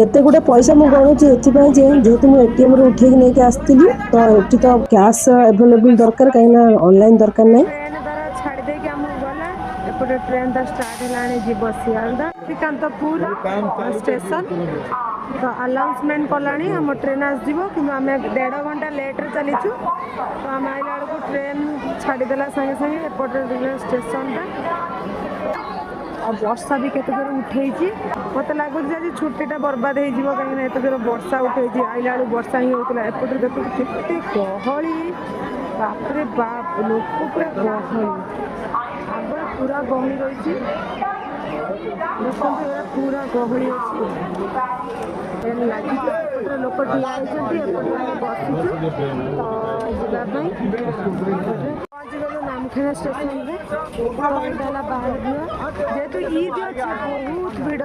एते गुटे पैसा मु गणुची एथिपाई जेहेतु मुझे एटीएम रे उठेक नहीं आसती तो ये तो कैश अवेलेबल दरकार कहीं ऑनलाइन दरकार नहीं। ट्रेन द्वारा छाड़ी देके हमको गला एपटे ट्रेन तो स्टार्ट है जी बसियालदा श्रीकांतपुर स्टेशन तो अनाउंसमेंट कलानी हम ट्रेन आसो कि आम 1.5 घंटा लेट्रे चलीचु तो आम आइला बेलू ट्रेन छाड़देला सागे सागे एपटे स्टेशन और वर्षा भी केते जोर उठे मत लगुच आज छुट्टीटा बर्बाद हो कहीं एत जोर वर्षा उठे आइला बेलू वर्षा ही होता एपटे देखो केते गहली बापरे बाप लोक पूरा गहली आगे पूरा गहली रही पूरा गहली अच्छी लगे लोक ठिया बसीचु नामखेड़ा स्टेशन में बाहर जेहेतु ईद अच्छे बहुत भिड़